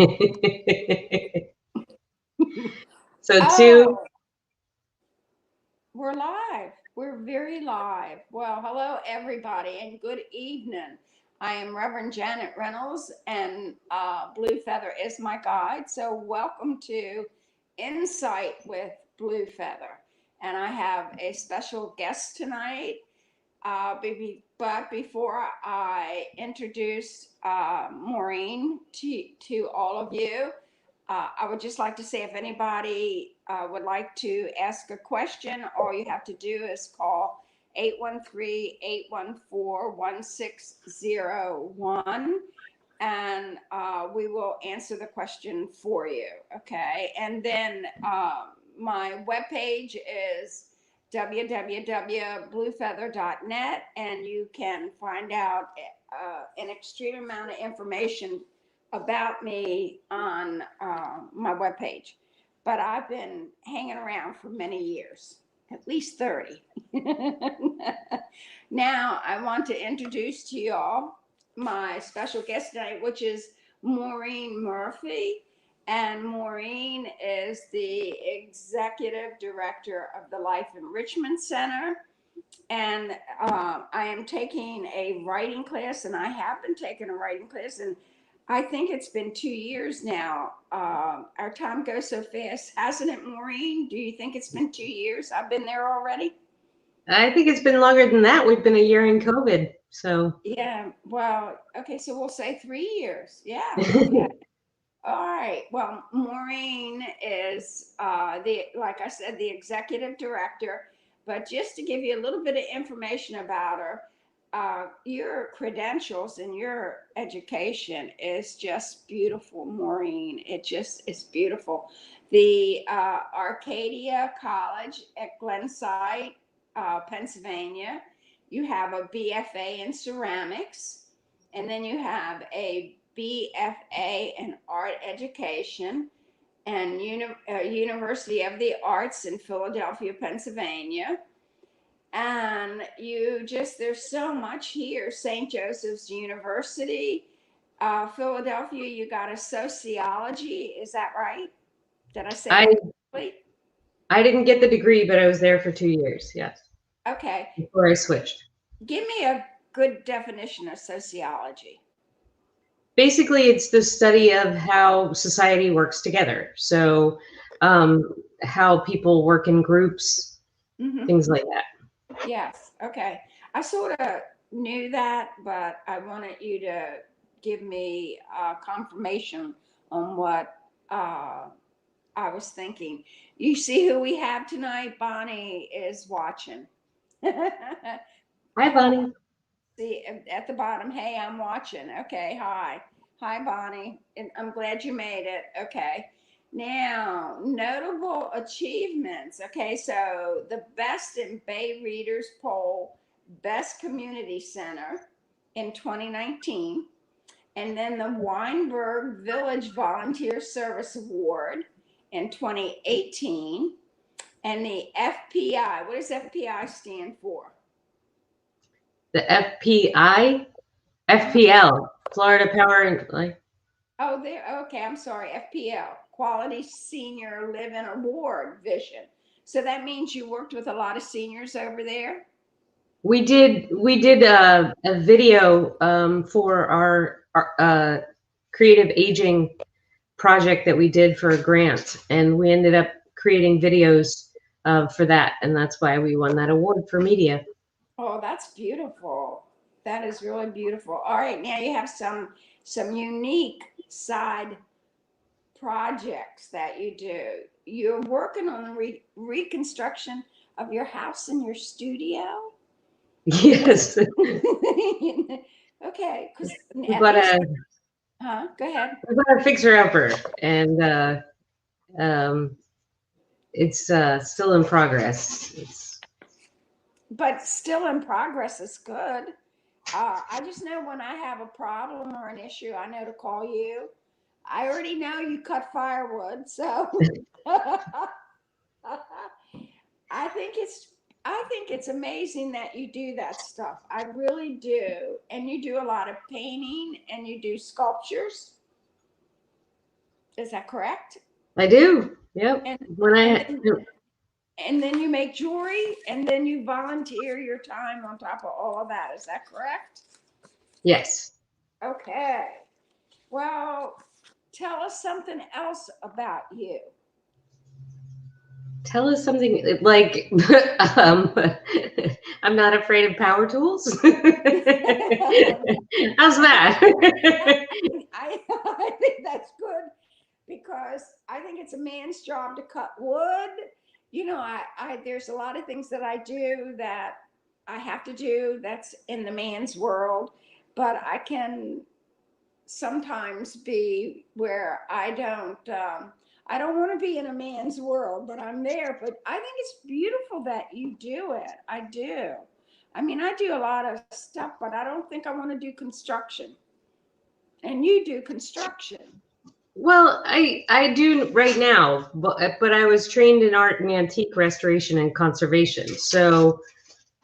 So two. Oh, we're live. We're very live. Well, hello, everybody, and good evening. I am Reverend Janet Reynolds, and Blue Feather is my guide. So, welcome to Insight with Blue Feather. And I have a special guest tonight. But before I introduce Maureen to all of you, I would just like to say if anybody would like to ask a question, all you have to do is call 813-814-1601, and we will answer the question for you. Okay. And then my webpage is www.bluefeather.net, and you can find out an extreme amount of information about me on my webpage. But I've been hanging around for many years, at least 30. Now, I want to introduce to y'all my special guest tonight, which is Maureen Murphy. And Maureen is the executive director of the Life Enrichment Center. And I am taking a writing class, and I have been taking a writing class, and I think it's been 2 years now. Our time goes so fast, hasn't it, Maureen? Do you think it's been 2 years? I've been there already. I think it's been longer than that. We've been a year in COVID. So Yeah. Well, okay. So we'll say 3 years. Yeah. Okay. All right. Well, Maureen is like I said, the executive director. But just to give you a little bit of information about her, your credentials and your education is just beautiful, Maureen. It just is beautiful. The Arcadia College at Glenside, Pennsylvania. You have a BFA in ceramics, and then you have a BFA in art education and University of the Arts in Philadelphia, Pennsylvania. And there's so much here. St. Joseph's University, Philadelphia, you got a sociology. Is that right? Did I say I that correctly? I didn't get the degree, but I was there for 2 years. Yes, Okay. before I switched. Give me a good definition of sociology. Basically, it's the study of how society works together. So, how people work in groups, Mm-hmm. things like that. Yes. Okay. I sort of knew that, but I wanted you to give me confirmation on what I was thinking. You see who we have tonight? Bonnie is watching. Hi, Bonnie. See at the bottom. Hey, I'm watching. Okay. Hi. Hi, Bonnie. And I'm glad you made it. Okay. Now, notable achievements. Okay, so the best in Bay Readers poll, Best Community Center in 2019, and then the Weinberg Village Volunteer Service Award in 2018, and the FPI. What does FPI stand for? The FPL, Florida Power and like. Oh, there. Okay, I'm sorry. FPL, Quality Senior Living Award Vision. So that means you worked with a lot of seniors over there. We did a video for our creative aging project that we did for a grant, and we ended up creating videos for that, and that's why we won that award for media. Oh, that's beautiful. That is really beautiful. All right, now you have some unique side projects that you do. You're working on the reconstruction of your house and your studio. Yes, Okay, because we at bought least, a huh? Go ahead. we bought a fixer upper, and um, it's still in progress. But still in progress is good. I just know when I have a problem or an issue, I know to call you. I already know you cut firewood, so I think it's I think it's amazing that you do that stuff. I really do. And you do a lot of painting and you do sculptures. Is that correct? I do. Yep. And, When I and then you make jewelry, and then you volunteer your time on top of all of that. Is that correct? Yes. Okay. Well, tell us something else about you. Tell us something like I'm not afraid of power tools. How's that? I think that's good because I think it's a man's job to cut wood. You know, there's a lot of things that I do that I have to do that's in the man's world, but I can sometimes be where I don't want to be in a man's world, but I'm there. But I think it's beautiful that you do it. I do. I mean, I do a lot of stuff, but I don't think I want to do construction. And you do construction. Well, I do right now, but I was trained in art and antique restoration and conservation. So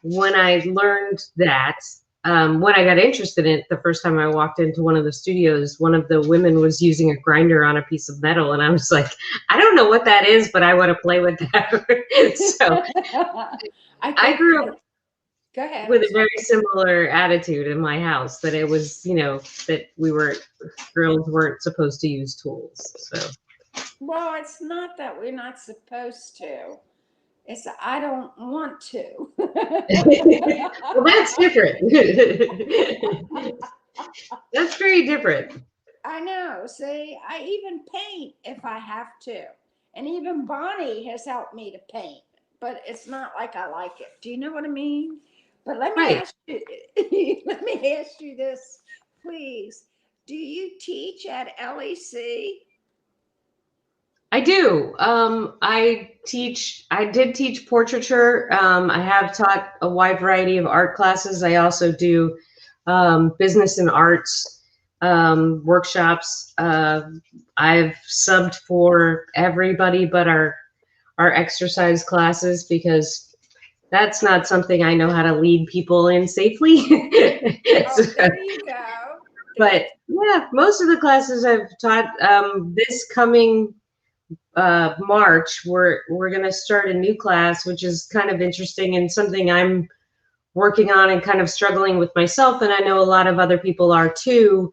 when I learned that, when I got interested in it, the first time I walked into one of the studios, one of the women was using a grinder on a piece of metal, and I was like, I don't know what that is, but I want to play with that. So I grew up Go ahead. with a very similar attitude in my house, that it was, that girls weren't supposed to use tools. So. Well, it's not that we're not supposed to. It's I don't want to. Well, that's different. That's very different. I know. See, I even paint if I have to. And even Bonnie has helped me to paint, but it's not like I like it. Do you know what I mean? But let me ask you, let me ask you this, please. Do you teach at LEC? I do. I did teach portraiture. I have taught a wide variety of art classes. I also do business and arts workshops. I've subbed for everybody but our exercise classes, because that's not something I know how to lead people in safely. Oh, there you go. But yeah, most of the classes I've taught, this coming March, we're going to start a new class, which is kind of interesting and something I'm working on and kind of struggling with myself. And I know a lot of other people are too,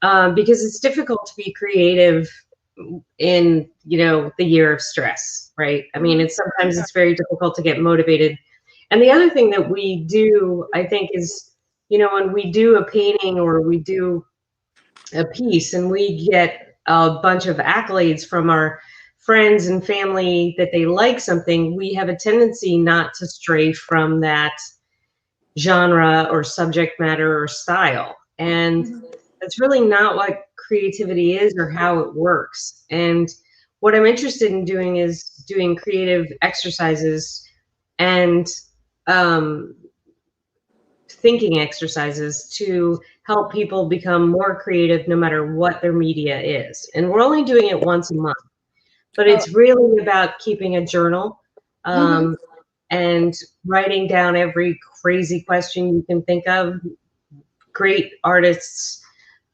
because it's difficult to be creative in, the year of stress, right? I mean, sometimes it's very difficult to get motivated. And the other thing that we do, I think, is, when we do a painting or we do a piece and we get a bunch of accolades from our friends and family that they like something, we have a tendency not to stray from that genre or subject matter or style. And that's really not what creativity is or how it works. And what I'm interested in doing is doing creative exercises and thinking exercises to help people become more creative no matter what their media is. And we're only doing it once a month, but it's really about keeping a journal and writing down every crazy question you can think of. Great artists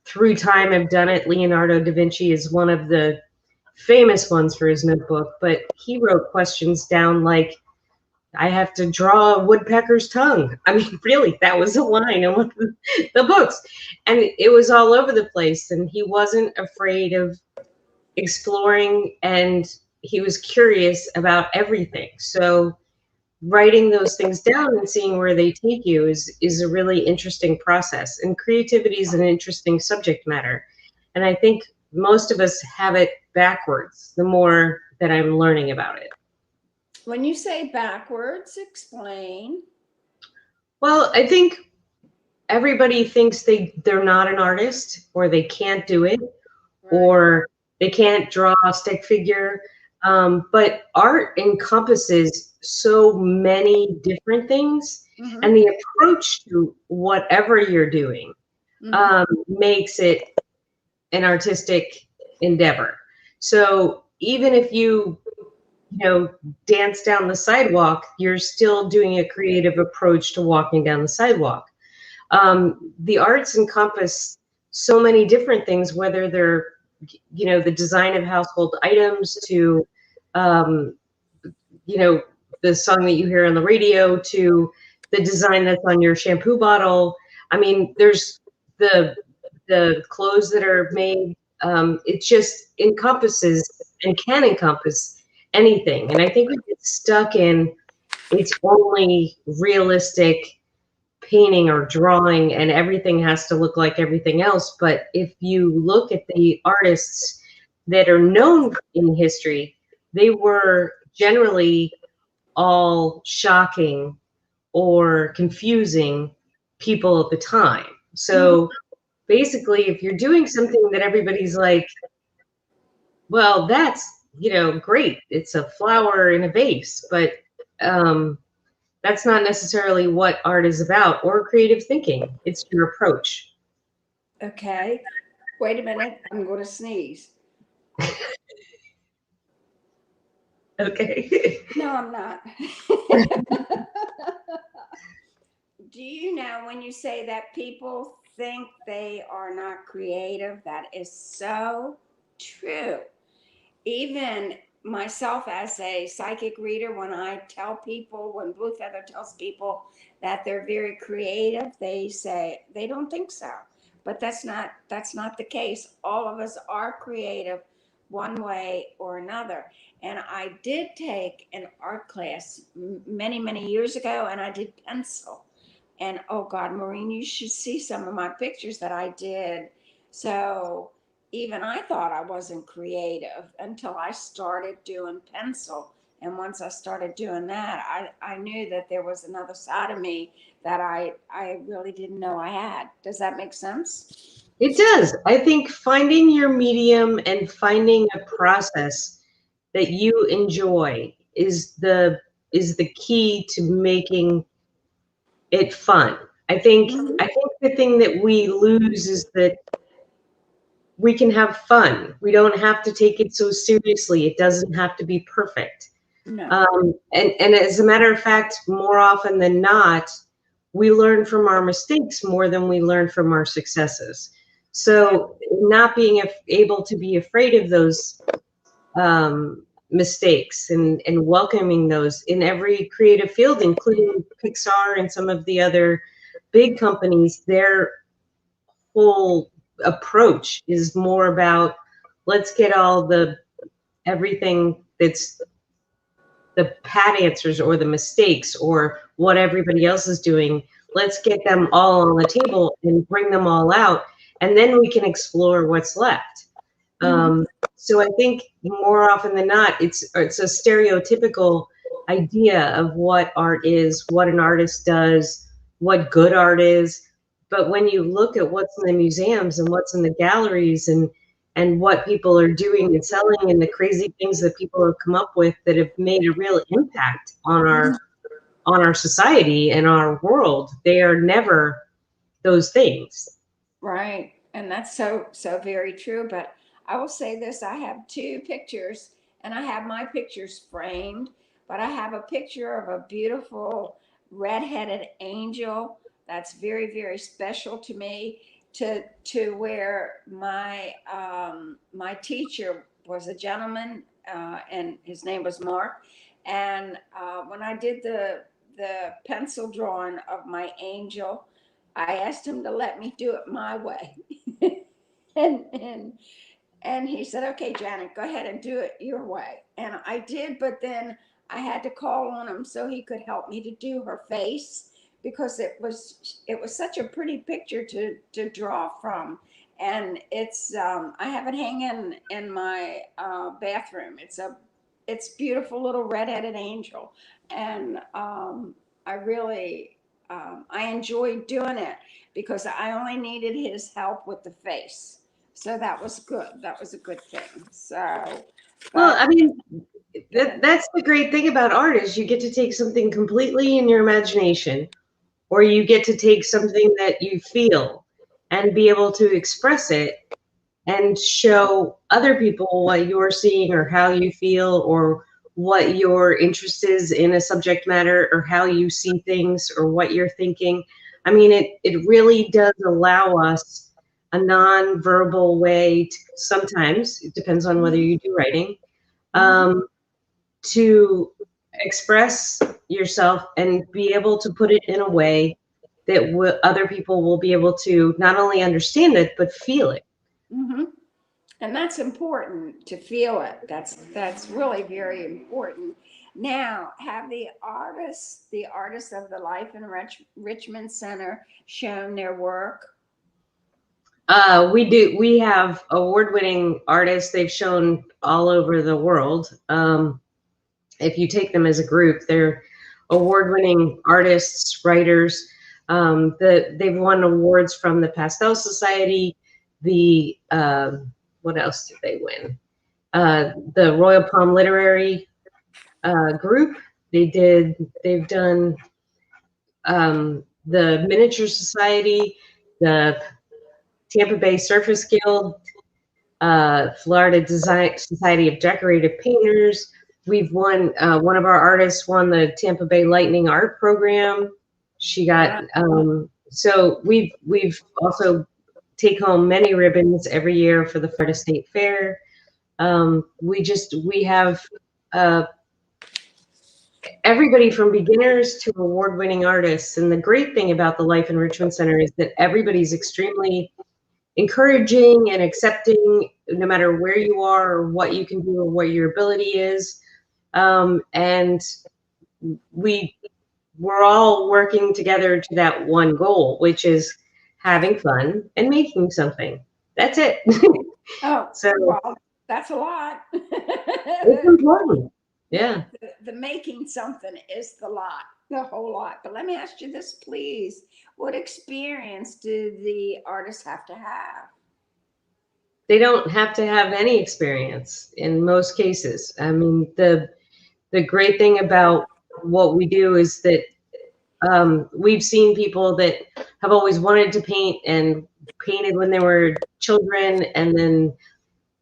through time have done it. Leonardo da Vinci is one of the famous ones for his notebook, but he wrote questions down like, I have to draw a woodpecker's tongue. I mean, really, that was a line in one of the books. And it was all over the place. And he wasn't afraid of exploring, and he was curious about everything. So writing those things down and seeing where they take you is a really interesting process. And creativity is an interesting subject matter. And I think most of us have it backwards the more that I'm learning about it. When you say backwards, explain. Well, I think everybody thinks they're not an artist, or they can't do it, or they can't draw a stick figure. But art encompasses so many different things, and the approach to whatever you're doing makes it an artistic endeavor. So even if you dance down the sidewalk, you're still doing a creative approach to walking down the sidewalk. The arts encompass so many different things, whether they're you know, the design of household items to, you know, the song that you hear on the radio to the design that's on your shampoo bottle. I mean, there's the clothes that are made. It just encompasses and can encompass anything. And I think we get stuck in it's only realistic painting or drawing and everything has to look like everything else. But if you look at the artists that are known in history, they were generally all shocking or confusing people at the time. So basically, if you're doing something that everybody's like, well, that's, you know, great. It's a flower in a vase, but that's not necessarily what art is about or creative thinking. It's your approach. Okay. Wait a minute. I'm going to sneeze. Okay. No, I'm not. Do you know when you say that people think they are not creative, that is so true. Even myself as a psychic reader, when I tell people, when Blue Feather tells people that they're very creative, they say they don't think so. But that's not the case. All of us are creative one way or another. And I did take an art class many years ago, and I did pencil. And oh God, Maureen, you should see some of my pictures that I did. So even I thought I wasn't creative until I started doing pencil. And once I started doing that, I knew that there was another side of me that I really didn't know I had. Does that make sense? It does. I think finding your medium and finding a process that you enjoy is the key to making it fun. I think the thing that we lose is that we can have fun. We don't have to take it so seriously. It doesn't have to be perfect. No. And as a matter of fact, more often than not, we learn from our mistakes more than we learn from our successes. So not being able to be afraid of those mistakes and welcoming those in every creative field, including Pixar and some of the other big companies, their whole approach is more about let's get all the everything that's the pat answers or the mistakes or what everybody else is doing. Let's get them all on the table and bring them all out, and then we can explore what's left. So I think more often than not, it's a stereotypical idea of what art is, what an artist does, what good art is. But when you look at what's in the museums and what's in the galleries and what people are doing and selling and the crazy things that people have come up with that have made a real impact on our society and our world, they are never those things. Right. And that's so very true. But I will say this, I have two pictures, and I have my pictures framed, but I have a picture of a beautiful red-headed angel that's very special to me, to where my my teacher was a gentleman, and his name was Mark. And when I did the pencil drawing of my angel, I asked him to let me do it my way. and and and he said, "Okay, Janet, go ahead and do it your way." And I did, but then I had to call on him so he could help me to do her face, because it was such a pretty picture to draw from. And it's I have it hanging in my bathroom. It's beautiful little red-headed angel, and I really I enjoyed doing it because I only needed his help with the face. So that was good. That was a good thing. So, Well, I mean, that's the great thing about art is you get to take something completely in your imagination, or you get to take something that you feel and be able to express it and show other people what you're seeing or how you feel or what your interest is in a subject matter or how you see things or what you're thinking. I mean, it really does allow us a non-verbal way to, sometimes it depends on whether you do writing, to express yourself and be able to put it in a way that other people will be able to not only understand it but feel it. Mm-hmm. And that's important to feel it. That's really very important. Now, have the artists of the Life Enrichment Center shown their work? We do. We have award-winning artists. They've shown all over the world. If you take them as a group, they're award-winning artists, writers. They've won awards from the Pastel Society. The what else did they win? The Royal Palm Literary Group. They've done the Miniature Society, the Tampa Bay Surface Guild, Florida Design Society of Decorative Painters. We've won, one of our artists won the Tampa Bay Lightning Art Program. She got, so we've also take home many ribbons every year for the Florida State Fair. We have everybody from beginners to award-winning artists. And the great thing about the Life Enrichment Center is that everybody's extremely encouraging and accepting, no matter where you are or what you can do or what your ability is. And we're all working together to that one goal, which is having fun and making something. That's it. Oh, so well, that's a lot. It's important. Yeah. The making something is the whole lot. But let me ask you this, please. What experience do the artists have to have? They don't have to have any experience in most cases. I mean, the great thing about what we do is that we've seen people that have always wanted to paint and painted when they were children and then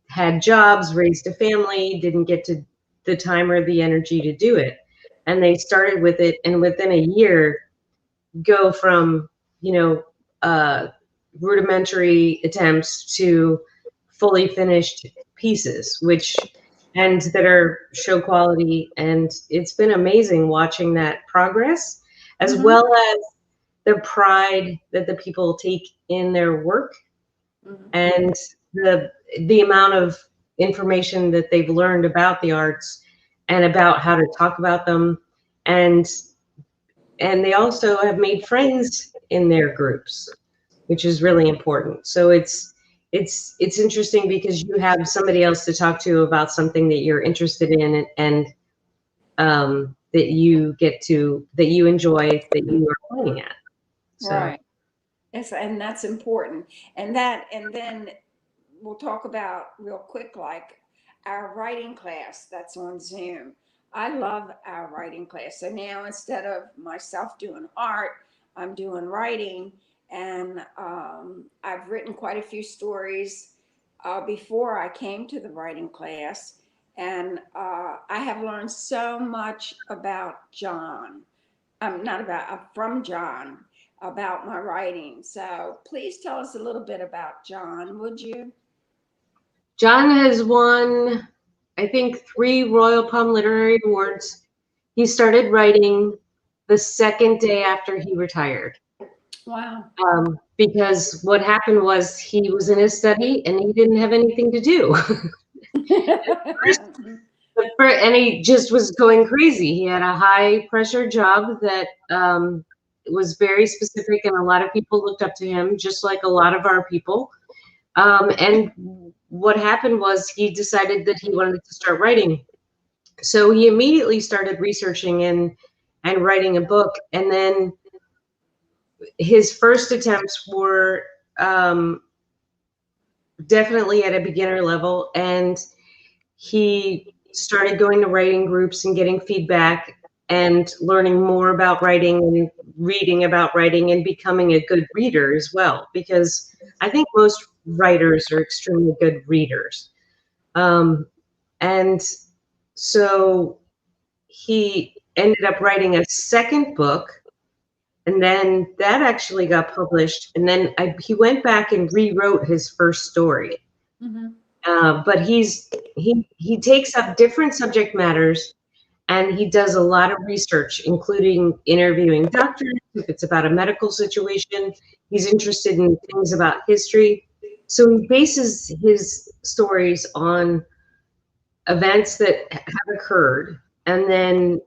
had jobs, raised a family, didn't get to the time or the energy to do it. And they started with it, and within a year go from, rudimentary attempts to fully finished pieces, and that are show quality. And it's been amazing watching that progress, as well as the pride that the people take in their work, and the amount of information that they've learned about the arts and about how to talk about them. And they also have made friends in their groups, which is really important. So it's interesting because you have somebody else to talk to about something that you're interested in, and that you enjoy, that you are playing at. So. Right. Yes, and that's important. And then we'll talk about real quick, like our writing class that's on Zoom. I love our writing class. So now instead of myself doing art, I'm doing writing. And I've written quite a few stories before I came to the writing class. And I have learned so much about John. From John, about my writing. So please tell us a little bit about John, would you? John has won, I think, 3 Royal Palm Literary Awards. He started writing the second day after he retired. Wow. Because what happened was he was in his study and he didn't have anything to do. And he just was going crazy. He had a high pressure job that was very specific, and a lot of people looked up to him, just like a lot of our people. And what happened was he decided that he wanted to start writing. So he immediately started researching and writing a book. And then his first attempts were definitely at a beginner level. And he started going to writing groups and getting feedback and learning more about writing and reading about writing and becoming a good reader as well, because I think most writers are extremely good readers. And so he ended up writing a second book And then that actually got published. And then he went back and rewrote his first story. But he takes up different subject matters, and he does a lot of research, including interviewing doctors if it's about a medical situation. He's interested in things about history. So he bases his stories on events that have occurred, and then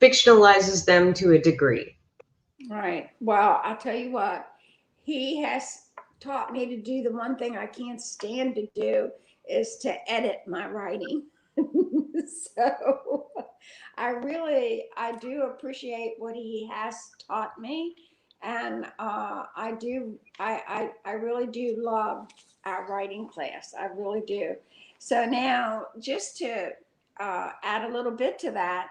fictionalizes them to a degree. Right. Well, I'll tell you what, he has taught me to do the one thing I can't stand to do is to edit my writing. So I do appreciate what he has taught me. And I really do love our writing class. I really do. So now, just to add a little bit to that,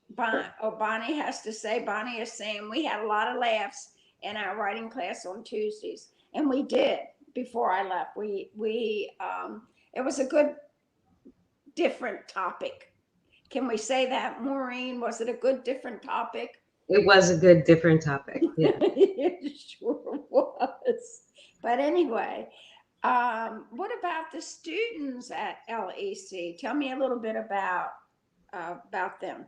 Bonnie has to say, Bonnie is saying we had a lot of laughs in our writing class on Tuesdays, and we did before I left. It was a good, different topic. Can we say that, Maureen? Was it a good, different topic? It was a good, different topic. Yeah. It sure was. But anyway, what about the students at LEC? Tell me a little bit about them.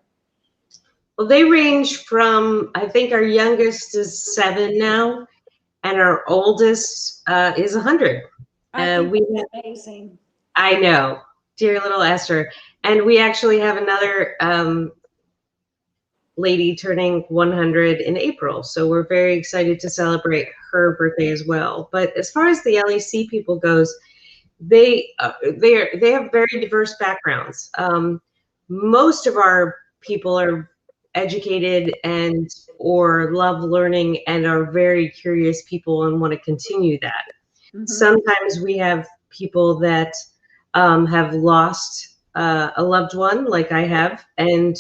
Well, they range from, I think our youngest is 7 now, and our oldest is 100. Amazing. I know, dear little Esther. And we actually have another lady turning 100 in April. So we're very excited to celebrate her birthday as well. But as far as the LEC people goes, they have very diverse backgrounds. Most of our people are educated and or love learning and are very curious people and want to continue that. Sometimes we have people that have lost a loved one, like I have, and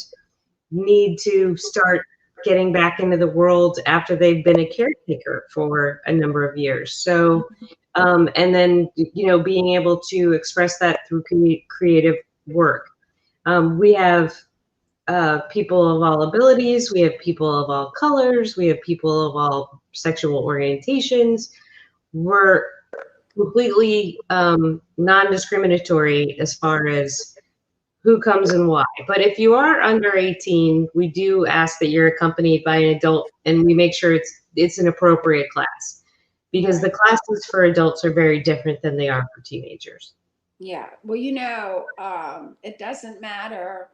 need to start getting back into the world after they've been a caretaker for a number of years. So, and then, being able to express that through creative work. We have people of all abilities. We have people of all colors. We have people of all sexual orientations. We're completely non-discriminatory as far as who comes and why. But if you are under 18, we do ask that you're accompanied by an adult, and we make sure it's an appropriate class, because the classes for adults are very different than they are for teenagers. Yeah. Well, it doesn't matter,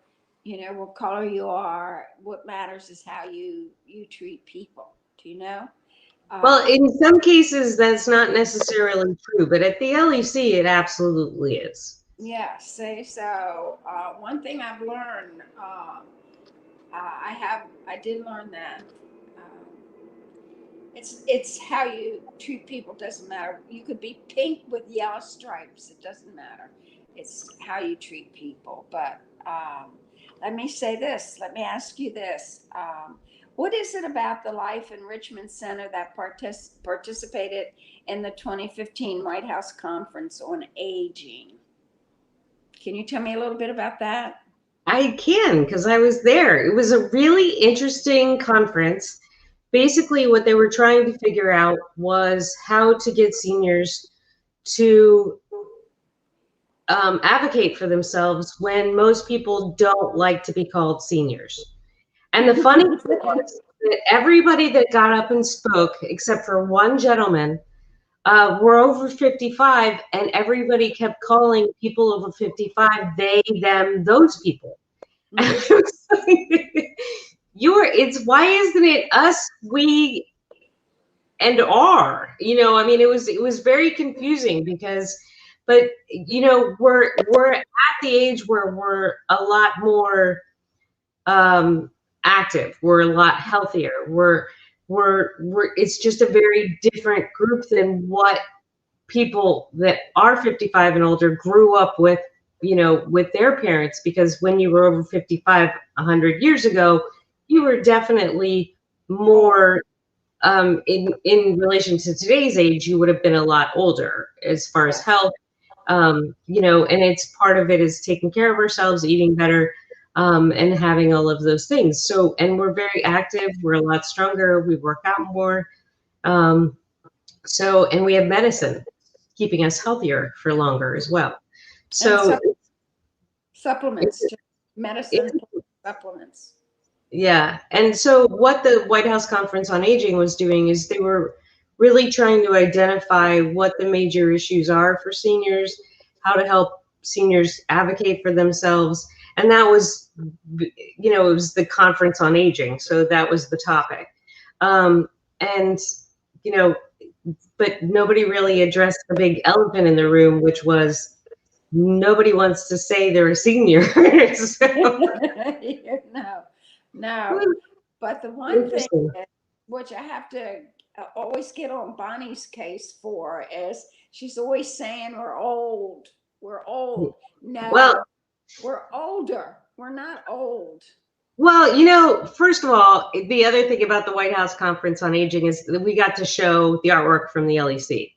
what color you are. What matters is how you treat people. Do you know? Well, in some cases, that's not necessarily true, but at the LEC, it absolutely is. Yeah, so one thing I've learned, I did learn that it's how you treat people. Doesn't matter. You could be pink with yellow stripes. It doesn't matter. It's how you treat people. But let me say this. Let me ask you this. What is it about the Life Enrichment Center that participated in the 2015 White House Conference on Aging? Can you tell me a little bit about that? I can, because I was there. It was a really interesting conference. Basically, what they were trying to figure out was how to get seniors to advocate for themselves when most people don't like to be called seniors. And the funny thing was that everybody that got up and spoke, except for one gentleman, were over 55, and everybody kept calling people over 55 they, them, those people. And it was like, why isn't it us, we, and are? It was very confusing but we're at the age where we're a lot more active. We're a lot healthier. It's just a very different group than what people that are 55 and older grew up with, with their parents, because when you were over 55 100 years ago, you were definitely more in relation to today's age, you would have been a lot older as far as health, and it's part of it is taking care of ourselves, eating better. and having all of those things. So, and we're very active. We're a lot stronger. We work out more. And we have medicine keeping us healthier for longer as well. So supplements, just medicine supplements. Yeah. And so what the White House Conference on Aging was doing is they were really trying to identify what the major issues are for seniors, how to help seniors advocate for themselves. And that was, it was the conference on aging. So that was the topic. And, but nobody really addressed the big elephant in the room, which was nobody wants to say they're a senior. No. But the one thing which I have to always get on Bonnie's case for is she's always saying we're old. We're old. No, well, we're older. We're not old. Well, first of all, the other thing about the White House Conference on Aging is that we got to show the artwork from the LEC.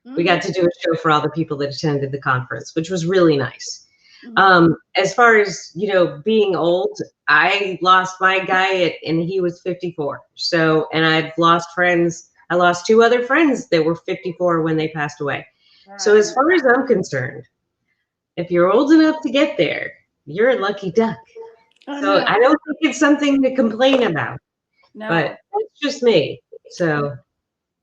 Mm-hmm. We got to do a show for all the people that attended the conference, which was really nice. Mm-hmm. As far as, being old, I lost my guy and he was 54. So, and I've lost friends. I lost 2 other friends that were 54 when they passed away. Right. So as far as I'm concerned, if you're old enough to get there, you're a lucky duck. So I don't think it's something to complain about. No. But it's just me. So.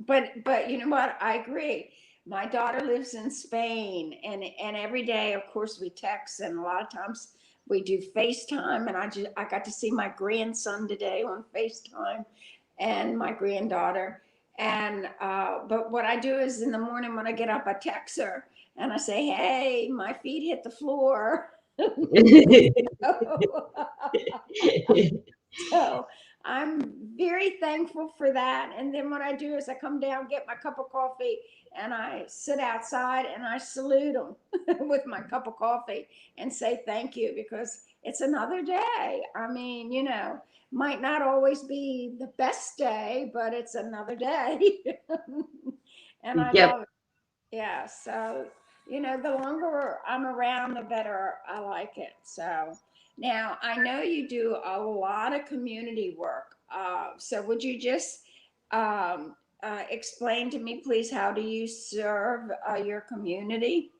But you know what? I agree. My daughter lives in Spain, and every day, of course, we text, and a lot of times we do FaceTime. And I got to see my grandson today on FaceTime, and my granddaughter. And but what I do is in the morning when I get up, I text her and I say, "Hey, my feet hit the floor." So I'm very thankful for that. And then what I do is I come down, get my cup of coffee, and I sit outside and I salute them with my cup of coffee and say thank you, because it's another day. I mean, might not always be the best day, but it's another day. And I love it. Yeah. So, the longer I'm around, the better I like it. So now I know you do a lot of community work. So would you just explain to me, please, how do you serve your community?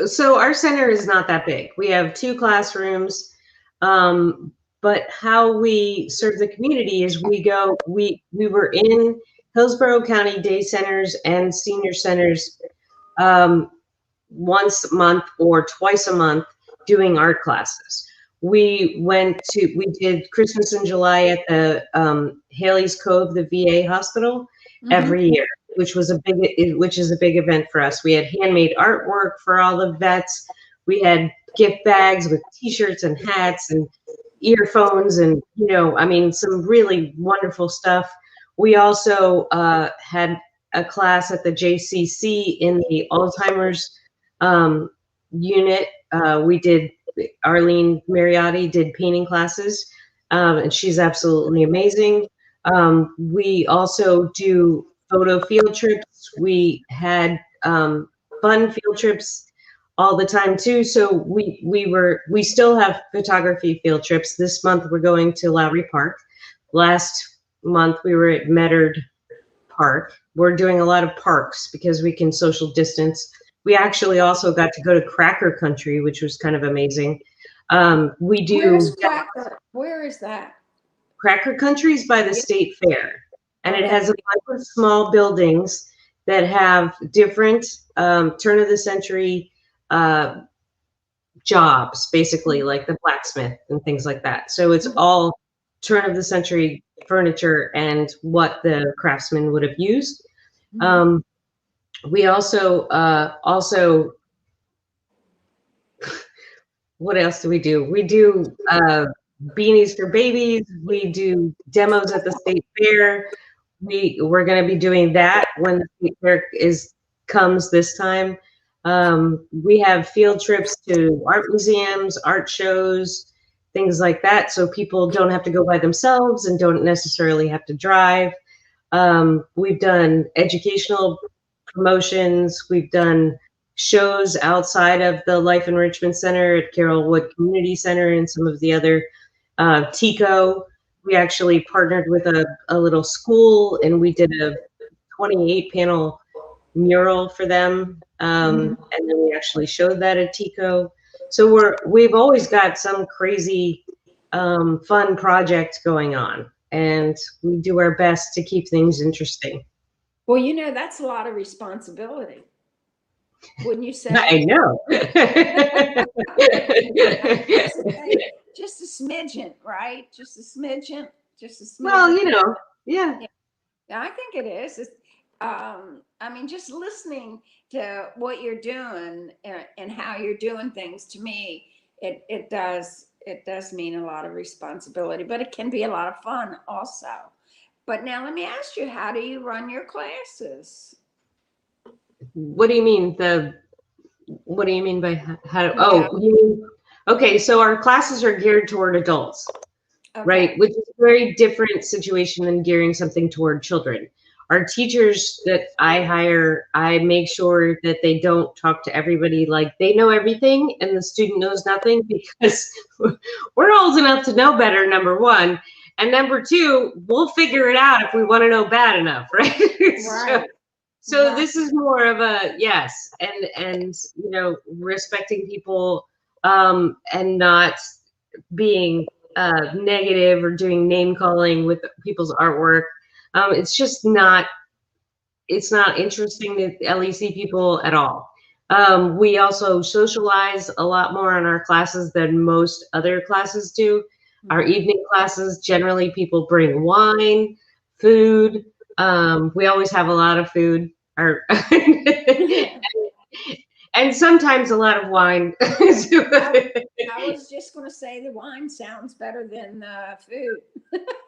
So our center is not that big. We have 2 classrooms, but how we serve the community is we were in Hillsborough County day centers and senior centers once a month or twice a month doing art classes. We did Christmas in July at the Haley's Cove, the VA hospital, every year, which is a big event for us. We had handmade artwork for all the vets. We had gift bags with T-shirts and hats and earphones and, some really wonderful stuff. We also had a class at the JCC in the Alzheimer's unit. Arlene Mariotti did painting classes, and she's absolutely amazing. We also do photo field trips. We had fun field trips all the time too. So we still have photography field trips. This month we're going to Lowry Park. Last month we were at Medard Park. We're doing a lot of parks because we can social distance. We actually also got to go to Cracker Country, which was kind of amazing. Where is that? Cracker Country is by the State Fair, and it has a bunch of small buildings that have different turn of the century jobs, basically, like the blacksmith and things like that. So it's all turn of the century furniture and what the craftsman would have used. We also what else do? We do beanies for babies. We do demos at the State Fair. We're going to be doing that when the State Fair comes this time. We have field trips to art museums, art shows, things like that, so people don't have to go by themselves and don't necessarily have to drive. We've done educational promotions. We've done shows outside of the Life Enrichment Center at Carrollwood Community Center and some of the other TICO. We actually partnered with a little school, and we did a 28 panel mural for them. And then we actually showed that at TICO. So we've always got some crazy fun project going on, and we do our best to keep things interesting. Well, you know, that's a lot of responsibility. Wouldn't you say? I know. Just a smidgen, right? Just a smidgen. Just a smidgen. Well, you know, yeah. I think it is. I mean, just listening to what you're doing and how you're doing things, to me, it does mean a lot of responsibility, but it can be a lot of fun also. But now let me ask you, how do you run your classes? What do you mean? What do you mean by how? Yeah. Oh, you mean, okay. So our classes are geared toward adults, okay, right? Which is a very different situation than gearing something toward children. Our teachers that I hire, I make sure that they don't talk to everybody like they know everything and the student knows nothing, because we're old enough to know better, number one. And number two, we'll figure it out if we want to know bad enough, right? Right. So right. This is more of a yes, and you know, respecting people and not being negative or doing name calling with people's artwork. It's just not, it's not interesting to LEC people at all. We also socialize a lot more in our classes than most other classes do. Our evening classes, generally people bring wine, food. We always have a lot of food, and sometimes a lot of wine. I was just going to say the wine sounds better than food.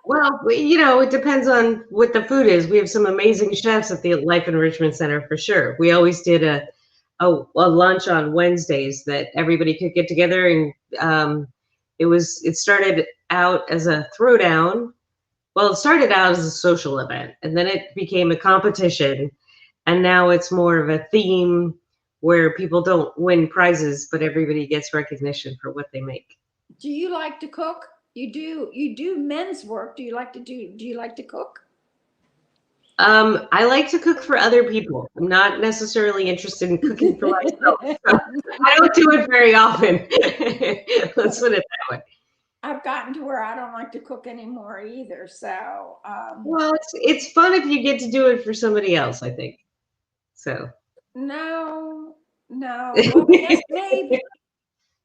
Well, you know, it depends on what the food is. We have some amazing chefs at the Life Enrichment Center for sure. We always did a lunch on Wednesdays that everybody could get together, and it started out as a throwdown. Well, it started out as a social event, and then it became a competition, and now it's more of a theme where people don't win prizes, but everybody gets recognition for what they make. Do you like to cook? You do men's work. Do you like to cook? I like to cook for other people. I'm not necessarily interested in cooking for myself. So I don't do it very often. Let's put it that way. I've gotten to where I don't like to cook anymore either. So, well, it's fun if you get to do it for somebody else, I think. So. No. Well, yes, maybe.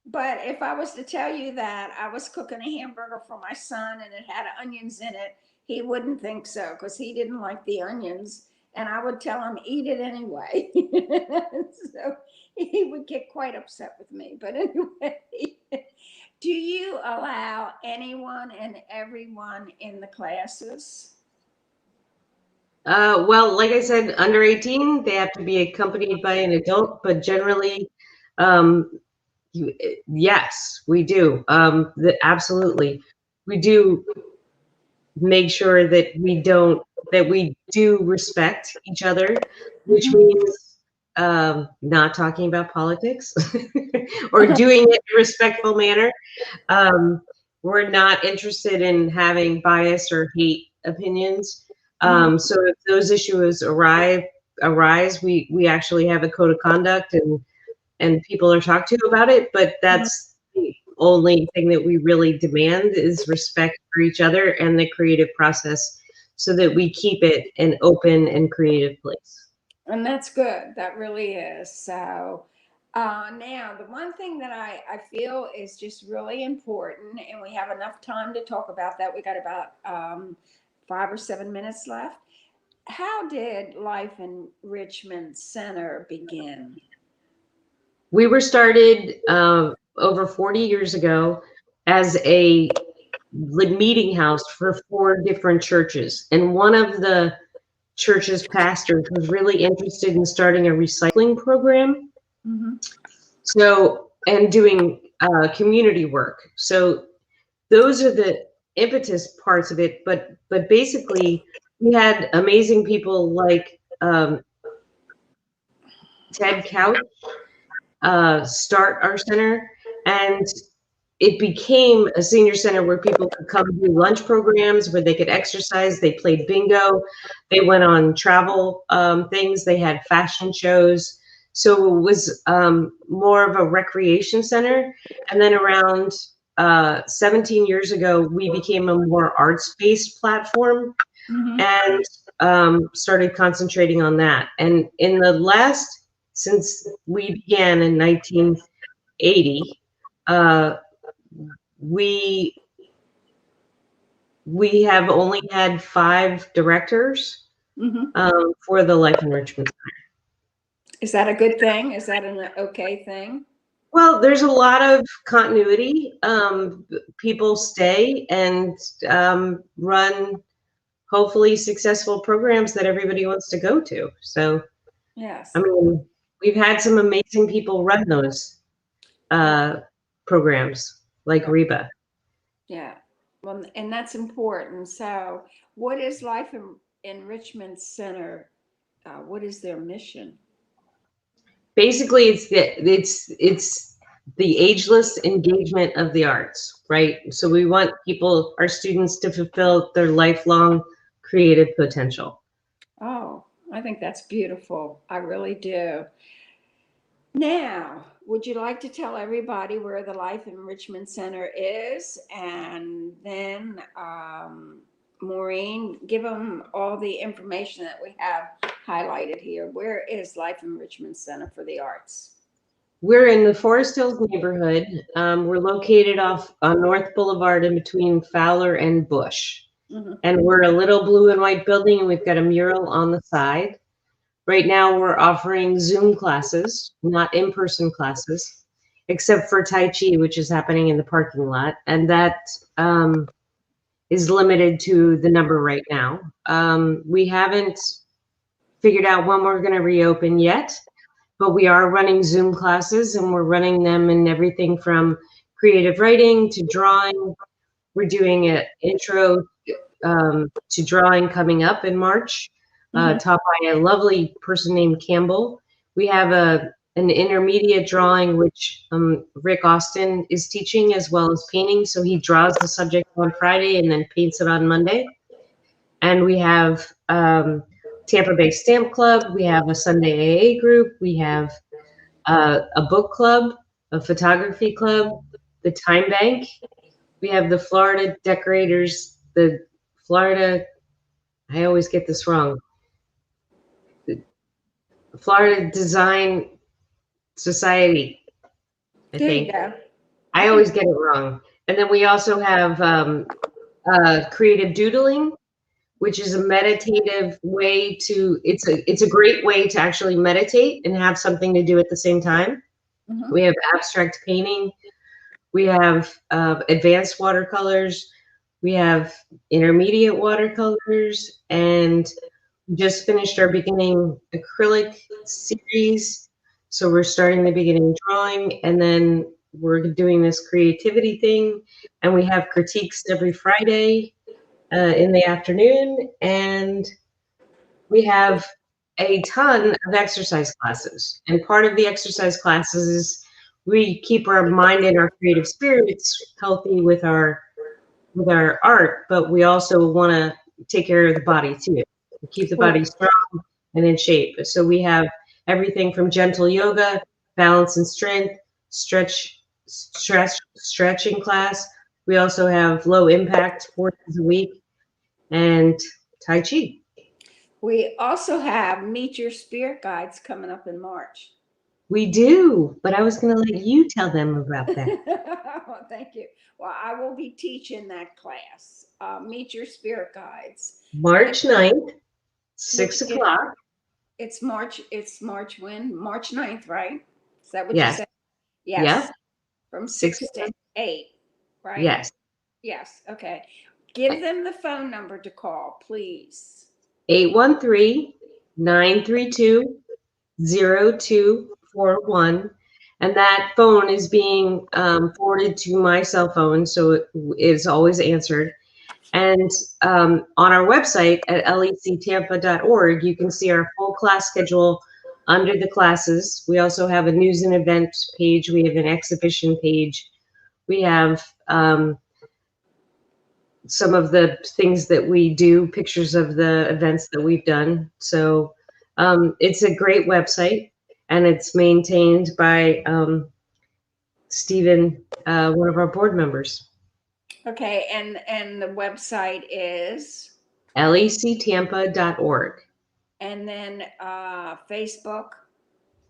But if I was to tell you that I was cooking a hamburger for my son and it had onions in it, he wouldn't think so, because he didn't like the onions. And I would tell him, eat it anyway. So he would get quite upset with me. But anyway, do you allow anyone and everyone in the classes? Well, like I said, under 18, they have to be accompanied by an adult, but generally, yes, we do. Absolutely. We do make sure that we do respect each other, which means not talking about politics or doing it in a respectful manner. We're not interested in having bias or hate opinions. So if those issues arise, we actually have a code of conduct, and people are talked to about it, but that's the only thing that we really demand is respect for each other and the creative process, so that we keep it an open and creative place. And that's good. That really is. So now, the one thing that I feel is just really important, and we have enough time to talk about that. We got about 5 or 7 minutes left. How did Life Enrichment Center begin? We were started over 40 years ago as a meeting house for 4 different churches. And one of the church's pastors was really interested in starting a recycling program. So, and doing community work. So those are the impetus parts of it. But basically, we had amazing people like Ted Couch start our center, and it became a senior center where people could come do lunch programs, where they could exercise. They played bingo. They went on travel things. They had fashion shows. So it was more of a recreation center. And then around 17 years ago, we became a more arts-based platform and started concentrating on that. And in the last, since we began in 1980, we have only had 5 directors for the Life Enrichment Center. Is that a good thing? Is that an okay thing? Well, there's a lot of continuity. People stay and run hopefully successful programs that everybody wants to go to. So, yes, I mean, we've had some amazing people run those programs, like Reba. Yeah, well, and that's important. So, what is Life Enrichment Center? What is their mission? Basically, it's the ageless engagement of the arts, right? So we want people, our students, to fulfill their lifelong creative potential. Oh, I think that's beautiful. I really do. Now, would you like to tell everybody where the Life Enrichment Center is? And then, Maureen, give them all the information that we have highlighted here. Where is Life Enrichment Center for the Arts? We're in the Forest Hills neighborhood. We're located off on North Boulevard in between Fowler and Bush. And we're a little blue and white building, and we've got a mural on the side. Right now, we're offering Zoom classes, not in-person classes, except for Tai Chi, which is happening in the parking lot. And that is limited to the number right now. We haven't figured out when we're going to reopen yet, but we are running Zoom classes, and we're running them in everything from creative writing to drawing. We're doing an intro to drawing coming up in March, taught by a lovely person named Campbell. We have an intermediate drawing, which Rick Austin is teaching, as well as painting. So he draws the subject on Friday and then paints it on Monday. And we have Tampa Bay Stamp Club. We have a Sunday AA group. We have a book club, a photography club, the Time Bank. We have the Florida Decorators, the Florida, I always get this wrong, the Florida Design Society, I think. I always get it wrong. And then we also have creative doodling, which is a meditative way to, it's a great way to actually meditate and have something to do at the same time. We have abstract painting. We have advanced watercolors. We have intermediate watercolors, and we just finished our beginning acrylic series. So we're starting the beginning drawing, and then we're doing this creativity thing. And we have critiques every Friday in the afternoon. And we have a ton of exercise classes. And part of the exercise classes is we keep our mind and our creative spirits healthy with our art, but we also want to take care of the body too. Keep the body strong and in shape. So we have everything from gentle yoga, balance and strength, stretching class. We also have low impact 4 days a week, and Tai Chi. We also have Meet Your Spirit Guides coming up in March. We do, but I was going to let you tell them about that. Well, thank you. Well, I will be teaching that class, Meet Your Spirit Guides. March 9th, 6 o'clock. It's March when? March 9th, right? Is that what you said? Yes. Yep. From 6 to 8, right? Yes. Yes, okay. Give them the phone number to call, please. 813-932-0241. And that phone is being forwarded to my cell phone, so it is always answered. And on our website at lectampa.org, you can see our full class schedule under the classes. We also have a news and event page. We have an exhibition page. We have some of the things that we do, pictures of the events that we've done. So it's a great website, and it's maintained by Stephen, one of our board members. Okay, and the website is? lectampa.org. And then Facebook?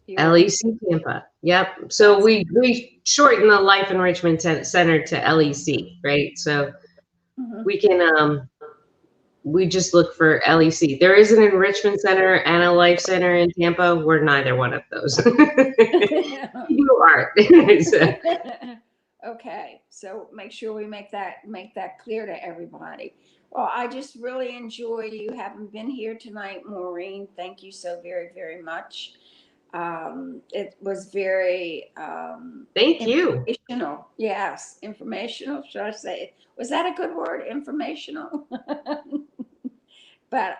LEC Tampa. Yep. So we shorten the Life Enrichment Center to LEC, right? So we can we just look for LEC. There is an enrichment center and a life center in Tampa. We're neither one of those. You are. Okay, so make sure we make that clear to everybody. Well, I just really enjoy you having been here tonight, Maureen. Thank you so very, very much. It was very thank you. Informational. Yes, informational. Should I say? Was that a good word? Informational. But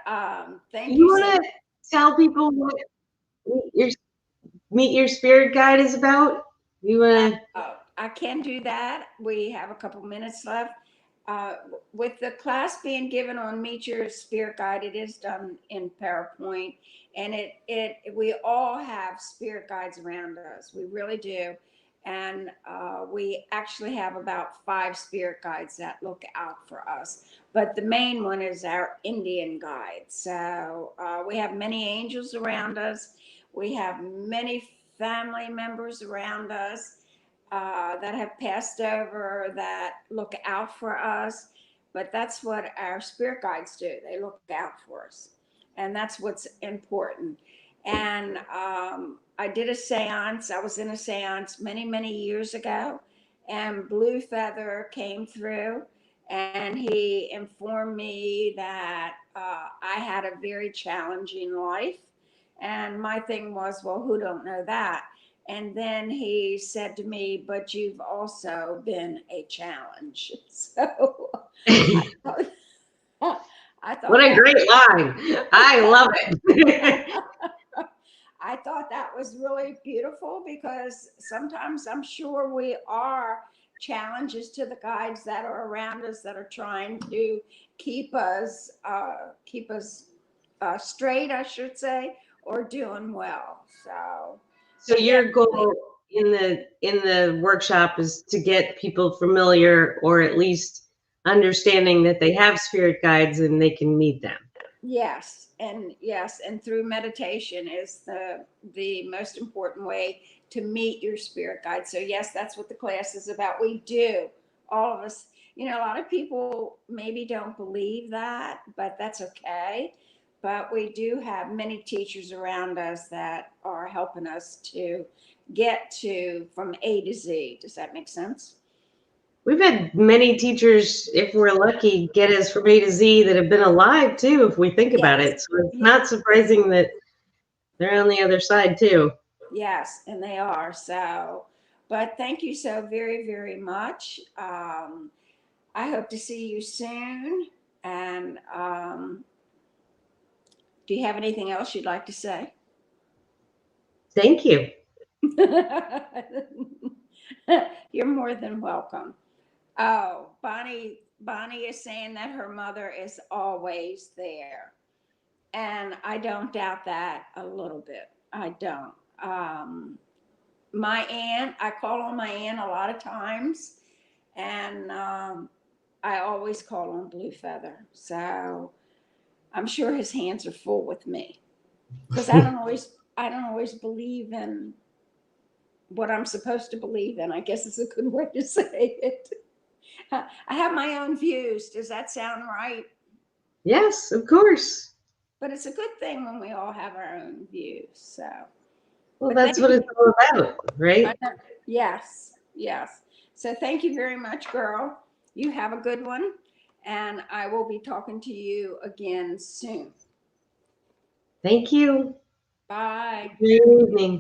thank you. You want to tell people what your Meet Your Spirit Guide is about? You want to? I can do that. We have a couple minutes left. With the class being given on Meet Your Spirit Guide, it is done in PowerPoint, and we all have spirit guides around us. We really do. And we actually have about 5 spirit guides that look out for us. But the main one is our Indian guide. So we have many angels around us. We have many family members around us that have passed over that look out for us. But that's what our spirit guides do. They look out for us. And that's what's important. And I did a seance. I was in a seance many, many years ago. And Blue Feather came through. And he informed me that I had a very challenging life. And my thing was, well, who don't know that? And then he said to me, but you've also been a challenge. So I thought What a great line. I love it. I thought that was really beautiful, because sometimes I'm sure we are challenges to the guides that are around us that are trying to keep us straight, I should say, or doing well. So your goal in the workshop is to get people familiar, or at least understanding that they have spirit guides and they can meet them. Yes, and through meditation is the most important way to meet your spirit guide. So yes, that's what the class is about. We do, all of us. You know, a lot of people maybe don't believe that, but that's okay. But we do have many teachers around us that are helping us to get to from A to Z. Does that make sense? We've had many teachers, if we're lucky, get us from A to Z that have been alive too, if we think about it. So it's not surprising that they're on the other side too. Yes, and they are. So, but thank you so very, very much. I hope to see you soon. And do you have anything else you'd like to say? Thank you. You're more than welcome. Oh, Bonnie is saying that her mother is always there. And I don't doubt that a little bit. I don't. My aunt, I call on my aunt a lot of times, and I always call on Blue Feather. So I'm sure his hands are full with me, because I don't always believe in what I'm supposed to believe in. I guess it's a good way to say it. I have my own views. Does that sound right? Yes, of course. But it's a good thing when we all have our own views. So, well, that's what it's all about, right? Yes. So thank you very much, girl. You have a good one, and I will be talking to you again soon. Thank you. Bye. Good evening.